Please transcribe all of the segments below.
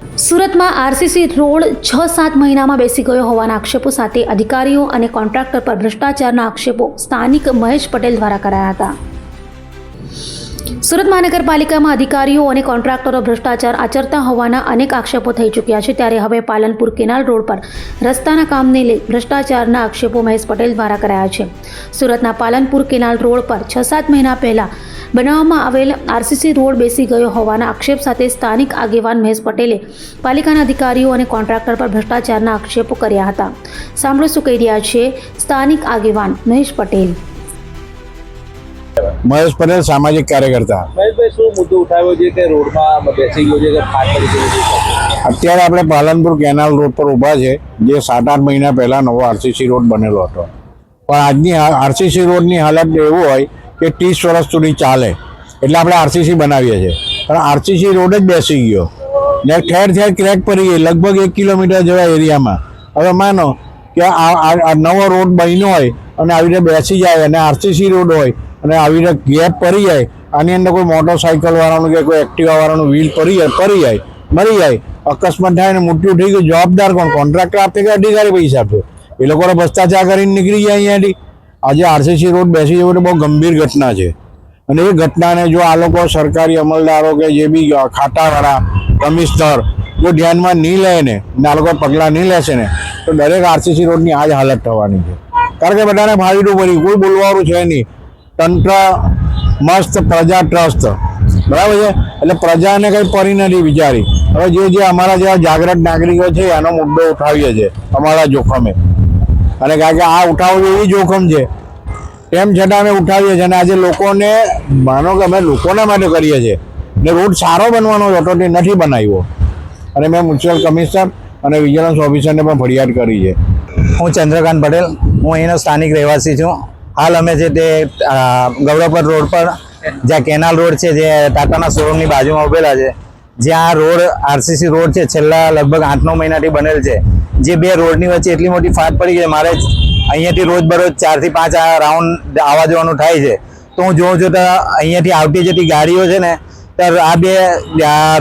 સુરતમાં RCC road 6-7 મહિનામાં બેસી ગયો હોવાના આક્ષેપો સાથે અધિકારીઓ અને કોન્ટ્રાક્ટર પર ભ્રષ્ટાચારના આક્ષેપો સ્થાનિક મહેશ પટેલ દ્વારા કરાયા હતા। સુરત મહાનગરપાલિકામાં અધિકારીઓ અને કોન્ટ્રાક્ટરો ભ્રષ્ટાચાર આચરતા હોવાના અનેક આક્ષેપો થઈ ચૂક્યા છે, ત્યારે હવે પાલનપુર કેનાલ રોડ પર રસ્તાના કામને લઈ ભ્રષ્ટાચારના આક્ષેપો મહેશ પટેલ દ્વારા કરાયા છે। સુરતના પાલનપુર કેનાલ રોડ પર 6-7 મહિના પહેલા બનાવવામાં આવેલ આરસીસી રોડ બેસી ગયો હોવાના આક્ષેપ સાથે સ્થાનિક આગેવાન મહેશ પટેલે પાલિકાના અધિકારીઓ અને કોન્ટ્રાક્ટર પર ભ્રષ્ટાચારના આક્ષેપો કર્યા હતા। સાંભળો શું કહી રહ્યા છે સ્થાનિક આગેવાન મહેશ પટેલ। મહેશ પટેલ સામાજિક કાર્યકર્તા। મહેશભાઈ, શું મુદ્દો ઉઠાવ્યો છે કે રોડમાં બેસી ગયો છે કે ફાટ પડી ગયો છે? અત્યારે આપણે પાલનપુર કેનાલ રોડ પર ઊભા છે, જે 7-8 મહિના પહેલા નવો આરસીસી રોડ બનેલો હતો, પણ આજની આરસીસી રોડની હાલત એવું હોય કે 30 વર્ષ સુધી ચાલે, એટલે આપણે આરસીસી બનાવીએ છીએ, પણ આરસીસી રોડ જ બેસી ગયો ને ઠેર ઠેર ક્રેક પડી ગઈ, લગભગ 1 કિલોમીટર જેવા એરિયામાં। હવે માનો કે આ નવો રોડ બન્યો હોય અને આવી રીતે બેસી જાય અને આરસીસી રોડ હોય અને આવી રીતે ગેપ પડી જાય, આની અંદર કોઈ મોટરસાઇકલ વાળાનું કે કોઈ એક્ટિવા વાળાનું વ્હીલ પડી જાય, મરી જાય, અકસ્માત થાય ને મૃત્યુ થઈ ગયું, જવાબદાર કોણ? કોન્ટ્રાક્ટર આપે કે અધિકારી પૈસા આપે? એ લોકોને ભ્રષ્ટાચાર કરીને નીકળી જાય અહીંયાથી। આજે આરસીસી રોડ બેસી જવો તો બહુ ગંભીર ઘટના છે, અને એ ઘટનાને જો આ લોકો સરકારી અમલદારો કે જે બી ખાતાવાળા કમિશનર જો ધ્યાનમાં નહીં લે ને આ લોકો પગલાં નહીં લેશે ને તો દરેક આરસીસી રોડની આ જ હાલત થવાની છે। કારણ કે બધાને ફાળીનું પડ્યું, કોઈ બોલવાનું છે નહીં, તંત્ર મસ્ત, પ્રજા ટ્રસ્ટ, બરાબર છે, એટલે પ્રજાને કંઈ પડી નથી વિચારી। હવે જે અમારા જેવા જાગૃત નાગરિકો છે એનો મુદ્દો ઉઠાવીએ છીએ અમારા જોખમે, અને કારણ કે આ ઉઠાવવું એવી જોખમ છે તેમ છતાં અમે ઉઠાવીએ છીએ, અને આજે લોકોને માનો કે અમે લોકોના માટે કરીએ છીએ ને રોડ સારો બનવાનો હતો તે નથી બનાવ્યો, અને મેં મ્યુનિસિપલ કમિશનર અને વિજિલન્સ ઓફિસરને પણ ફરિયાદ કરી છે। હું ચંદ્રકાંત પટેલ, હું અહીંનો સ્થાનિક રહેવાસી છું। હાલ અમે છે તે ગૌરવપર રોડ પર જ્યાં કેનાલ રોડ છે, જે ટાટાના શોરૂમની બાજુમાં ઉભેલા છે, જ્યાં આ રોડ આરસીસી રોડ છે છેલ્લા લગભગ 8-9 મહિનાથી બનેલ છે, જે બે રોડની વચ્ચે એટલી મોટી ફાટ પડી ગઈ, મારે અહીંયાથી રોજબરોજ 4 થી 5 રાઉન્ડ આવવા જવાનું થાય છે। તો હું જોઉં છું તો અહીંયાથી આવતી જતી ગાડીઓ છે ને, તો આ બે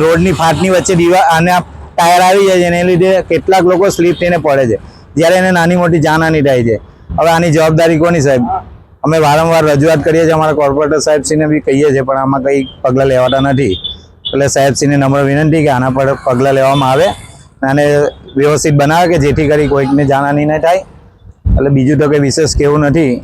રોડની ફાટની વચ્ચે આના ટાયર આવી જાય છે, એને લીધે કેટલાક લોકો સ્લીપ થઈને પડે છે, જ્યારે એને નાની મોટી જાનહાની થાય છે। હવે આની જવાબદારી કોની સાહેબ? અમે વારંવાર રજૂઆત કરીએ છીએ, અમારા કોર્પોરેટર સાહેબશ્રીને બી કહીએ છીએ, પણ આમાં કંઈ પગલાં લેવાતા નથી। એટલે સાહેબશ્રીને નમ્ર વિનંતી કે આના પર પગલાં લેવામાં આવે અને વ્યવસ્થિત બનાવે કે જેથી કરી કોઈકને જાનહાની ન થાય। એટલે બીજું તો કંઈ વિશેષ કહેવું નથી।